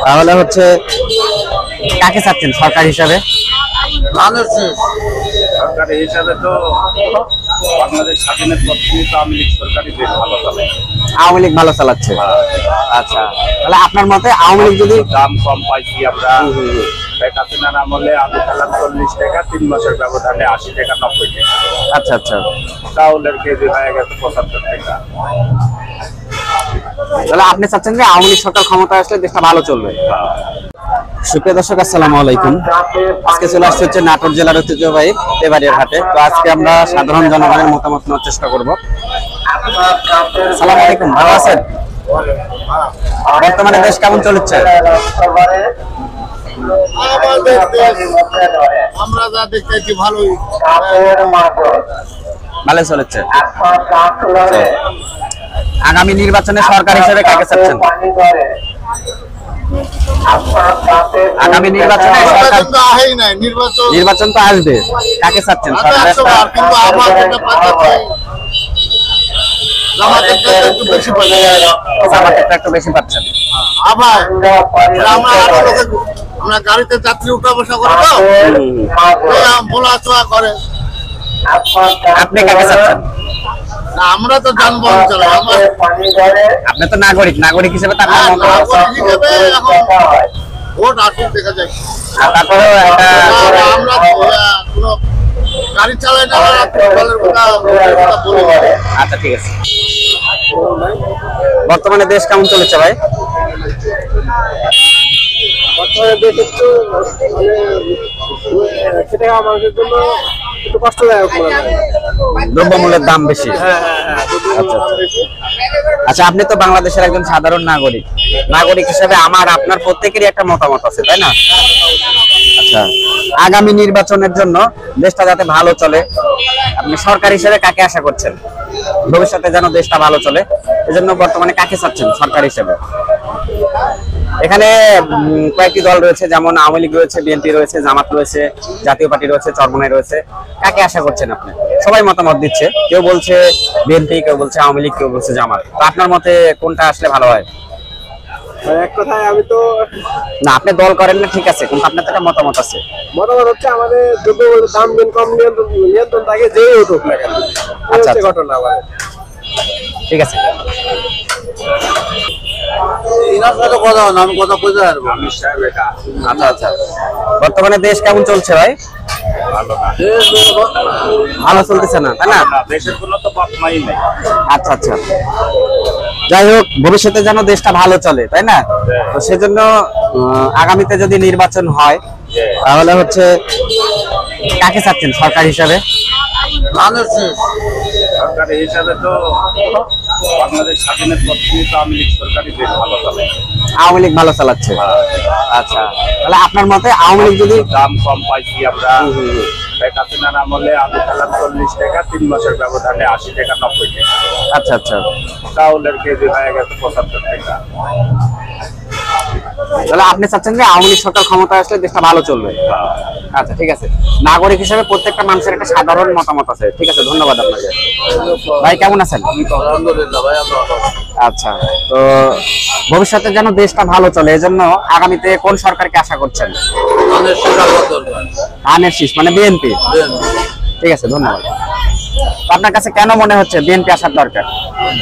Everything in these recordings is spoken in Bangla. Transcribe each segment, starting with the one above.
তাহলে হচ্ছে কাকে চাচ্ছেন সরকার হিসাবে? সরকারি হিসাবে তো বাংলাদেশ স্বাধীনের পর থেকে তো আওয়ামী লীগ সরকারই বেশ ভালো চলে। আওয়ামী লীগ ভালো চালাচ্ছে। আচ্ছা, তাহলে আপনার মতে আওয়ামী লীগ যদি দাম কম পাইছি আমরা, শেখ হাসিনার আমলে আলু খেলাম 40 টাকা, 3 মাসের ব্যবধানে 80 টাকা 90 টাকা। আচ্ছা আচ্ছা, চাউলের কেজি হয়ে গেছে 75 টাকা। তাহলে আপনি চাচ্ছেন যে আওয়ামী লীগ সরকার ক্ষমতায় আসলে দেশটা ভালো চলবে। সুপ্রিয় দর্শক, আসসালামু আলাইকুম। আজকে চলে আসছে হচ্ছে নাটোর জেলার ঐতিহ্যবাহী তেবাড়িয়ার হাটে। তো আজকে আমরা সাধারণ জনগণের মতামত নেওয়ার চেষ্টা করব। আসসালামু আলাইকুম, ভালো আছেন? বর্তমানে দেশ কেমন চলছে? আমরা যা দেখতেছি ভালোই ভালো চলেছে। আগামী নির্বাচনে সরকার হিসেবে কাকে চাচ্ছেন? আগামী নির্বাচনে নির্বাচন তো আসবে, কাকে চাচ্ছেন সরকার? জামাতেরটা একটু বেশি পাচ্ছেন। আবার আমরা গাড়িতে যাত্রী উঠা বসা করে তো বলা চোয়া করে। আপনি কাকে চাচ্ছেন? আমরা তো যানবাহন চালাই, আপনি তো নাগরিক হিসেবে তার ভোট আসুক দেখা যায়। তারপরেও একটা আমরা কোনো গাড়ি চালাই না। আচ্ছা, ঠিক আছে। বর্তমানে দেশ কেমন চলেছে ভাই? সেটা আমাদের জন্য একটু কষ্টদায়ক মনে হয়। দ্রব্যমূল্যের দাম বেশি। আচ্ছা, আপনি তো বাংলাদেশের একজন সাধারণ নাগরিক হিসেবে আমার আপনার প্রত্যেকেরই একটা মতামত আছে, তাই না? আচ্ছা, আগামী নির্বাচনের জন্য দেশটা যাতে ভালো চলে, আপনি সরকার হিসেবে কাকে আশা করছেন ভবিষ্যতে যেন দেশটা ভালো চলে? এজন্য বর্তমানে কাকে চাচ্ছেন সরকার হিসেবে? এখানে কয়েকটি দল রয়েছে, যেমন আওয়ামী লীগ রয়েছে, বিএনপি রয়েছে, জামাত রয়েছে, জাতীয় পার্টি রয়েছে, চরমনাই রয়েছে। কাকে আশা করছেন আপনি? সবাই মতামত দিচ্ছে, কেউ বলছে বিএনপি, কেউ বলছে আওয়ামী লীগ, কেউ বলছে জামাত। তো আপনার মতে কোনটা আসলে ভালো হয়? এক কথায় আমি তো না, আপনি দল করেন না, ঠিক আছে, কিন্তু আপনার তো একটা মতামত আছে। মতামত হচ্ছে আমাদের দ্রব্যমূল্যের দাম কম নিয়ন্ত্রণ থাকে, যেই উঠুক না কেন। আচ্ছা, ঘটনা আমাদের ঠিক আছে। আমি কথা বলতে পারবো। আচ্ছা আচ্ছা, বর্তমানে দেশ কেমন চলছে ভাই? ভালো চলতেছে না, তাই না? দেশের কোনো তো পাপমাই নেই। আচ্ছা আচ্ছা, যাই হোক, ভবিষ্যতে যেন দেশটা ভালো চলে, তাই না? তো সেজন্য আগামীতে যদি নির্বাচন হয়, তাহলে হচ্ছে কাকে চাচ্ছেন সরকার হিসাবে? সরকারি হিসাবে তো বাংলাদেশ স্বাধীনের পর থেকে তো আওয়ামী লীগ সরকারই বেশ ভালো চলে। আওয়ামী লীগ ভালো চালাচ্ছে। আচ্ছা, তাহলে আপনার মতে আওয়ামী লীগ যদি দাম কম পাইছি আমরা, শেখ হাসিনার আমলে আলু খেলাম 40 টাকা, 3 মাসের ব্যবধানে 80 টাকা 90 টাকা। আচ্ছা আচ্ছা, চাউলের কেজি হয়ে গেছে 75 টাকা। তাহলে আপনি চাচ্ছেন যে আওয়ামী লীগ সরকার ক্ষমতায় আসলে দেশটা ভালো চলবে। আচ্ছা, ঠিক আছে। নাগরিক হিসেবে প্রত্যেকটা মানুষের একটা সাধারণ মতামত আছে। ঠিক আছে, ধন্যবাদ আপনাকে। ভাই কেমন আছেন? আলহামদুলিল্লাহ ভাই, আমরা আচ্ছা, তো ভবিষ্যতে যেন দেশটা ভালো চলে, এজন্য আগামীতে কোন সরকারকে আশা করছেন? ধানের শীষ মানে বিএনপি। ঠিক আছে, ধন্যবাদ। আপনার কাছে কেন মনে হচ্ছে বিএনপি আসার দরকার?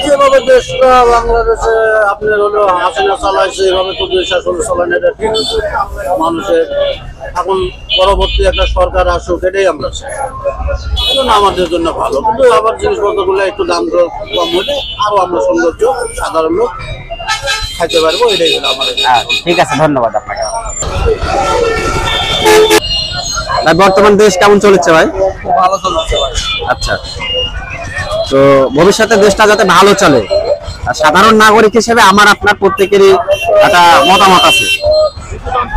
যেভাবে দেশটা বাংলাদেশে আপনার হলো হাসিনা চালাইছে, এভাবে তো দেশ আসলে চলে না, এটা ঠিক। মানুষের এখন পরবর্তী একটা সরকার আসুক, এটাই আমরা চাই। এজন্য আমাদের জন্য ভালো, কিন্তু আবার জিনিসপত্রগুলো একটু দাম কম হলে আরো আমরা সৌন্দর্য সাধারণ লোক খাইতে পারবো, এটাই হলো আমাদের। ঠিক আছে, ধন্যবাদ আপনাকে। বর্তমান দেশ কেমন চলেছে ভাই? ভালো চলছে ভাই। আচ্ছা, তো ভবিষ্যতে দেশটা যাতে ভালো চলে, সাধারণ নাগরিক হিসেবে আমার আপনার প্রত্যেকেরই একটা মতামত আছে।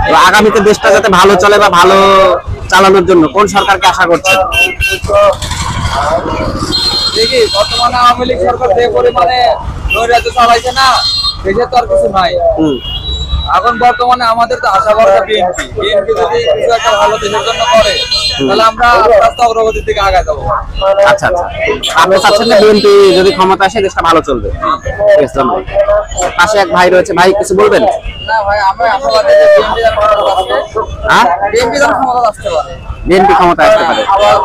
তো আগামীতে দেশটা যাতে ভালো চলে বা ভালো চালানোর জন্য কোন সরকারকে আশা করছেন? দেখি বর্তমানে আওয়ামী লীগ সরকার যে পরিমাণে নৈরাজ্য চালাইছে না, দেশে তো আর কিছু নাই। এখন বর্তমানে আমাদের তো আশা ভরসা বিএনপি যদি কিছু একটা ভালো দেশের জন্য করে, তাহলে আমরা আস্তে আস্তে অগ্রগতির দিকে আগে যাবো। আচ্ছা আচ্ছা, আপনি চাচ্ছেন যে বিএনপি যদি ক্ষমতা আসে দেশটা ভালো চলবে। ঠিক আছে, ধন্যবাদ। পাশে এক ভাই রয়েছে, ভাই কিছু বলবেন? না ভাই, আমরা আশাবাদী যে বিএনপি যেন ক্ষমতা আসবে, হ্যাঁ, বিএনপি যেন ক্ষমতা আসতে পারে। বিএনপি ক্ষমতা আসতে পারে,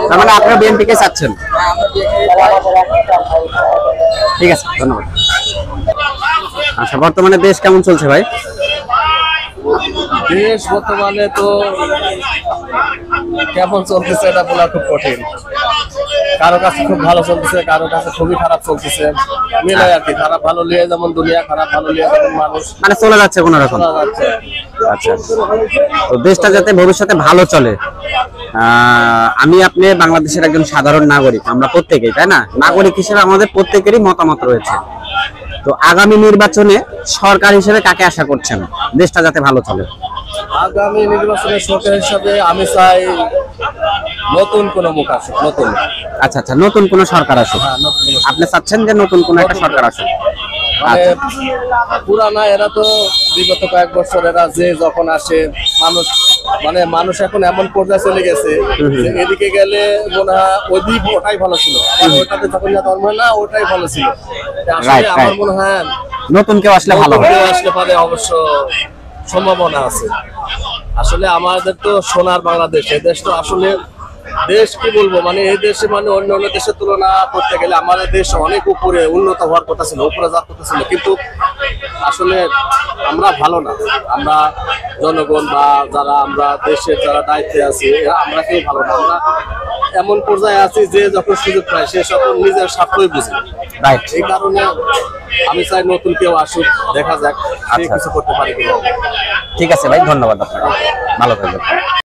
তার মানে আপনারা বিএনপি কে চাচ্ছেন? হ্যাঁ, আমরা বিএনপি ঠিক আছে, ধন্যবাদ। আচ্ছা, বর্তমানে দেশ কেমন চলছে ভাই? দেশ বর্তমানে তো কেমন চলতেছে এটা বলা খুব কঠিন। কারো কাছে খুব ভালো চলতেছে, কারো কাছে খুবই খারাপ চলতেছে, মিলে আর কি। খারাপ ভালো লিয়ে যেমন দুনিয়া, খারাপ ভালো লিয়ে যেমন মানুষ, মানে চলে যাচ্ছে কোন রকম। চলা যাচ্ছে। আচ্ছা, তো দেশটা যাতে ভবিষ্যতে ভালো চলে, আমি আপনি বাংলাদেশের একজন সাধারণ নাগরিক, আমরা প্রত্যেকেই, তাই না? নাগরিক হিসেবে আমাদের প্রত্যেকেরই মতামত রয়েছে। তো আগামী নির্বাচনে সরকার হিসেবে কাকে আশা করছেন দেশটা যাতে ভালো চলে? আগামী নির্বাচনে সরকার হিসাবে আমি চাই নতুন কোন মুখ আসুক, নতুন। আচ্ছা আচ্ছা, নতুন কোন সরকার আসুক। হ্যাঁ, নতুন কোন। আপনি চাচ্ছেন যে নতুন কোন একটা সরকার আসুক। মানে পুরানা এরা তো বিগত কয়েক বছর এরা যে যখন আসে মানুষ, মানে মানুষ এখন এমন পর্যায়ে চলে গেছে যে এদিকে গেলে মনে হয় ওদিক ওটাই ভালো ছিল, আবার ওটাতে যখন যা ধর্ম হয় না ওটাই ভালো ছিল। আসলে Right, আমার right. মনে হয় নতুন কেউ আসলে ভালো নতুন হবে। কেউ আসলে পারে, অবশ্য সম্ভাবনা আছে। আসলে আমাদের তো সোনার বাংলাদেশ, এই দেশ তো আসলে দেশ কি বলবো, মানে এই দেশে মানে অন্য অন্য দেশের তুলনা করতে গেলে আমাদের দেশ অনেক উপরে উন্নত হওয়ার কথা ছিল, উপরে যাওয়ার কথা ছিল, কিন্তু আসলে আমরা ভালো না। আমরা জনগণ বা যারা আমরা দেশের যারা দায়িত্বে আছি আমরা কেউ ভালো না। আমরা এমন পর্যায়ে আছি যে যখন সুযোগ পায় সে সকল নিজের স্বার্থই বুঝি। রাইট। এই কারণে আমি চাই নতুন কেউ আসুক, দেখা যাক সে আচ্ছা। কিছু করতে পারে কিনা। ঠিক আছে ভাই, ধন্যবাদ আপনাকে, ভালো থাকবেন।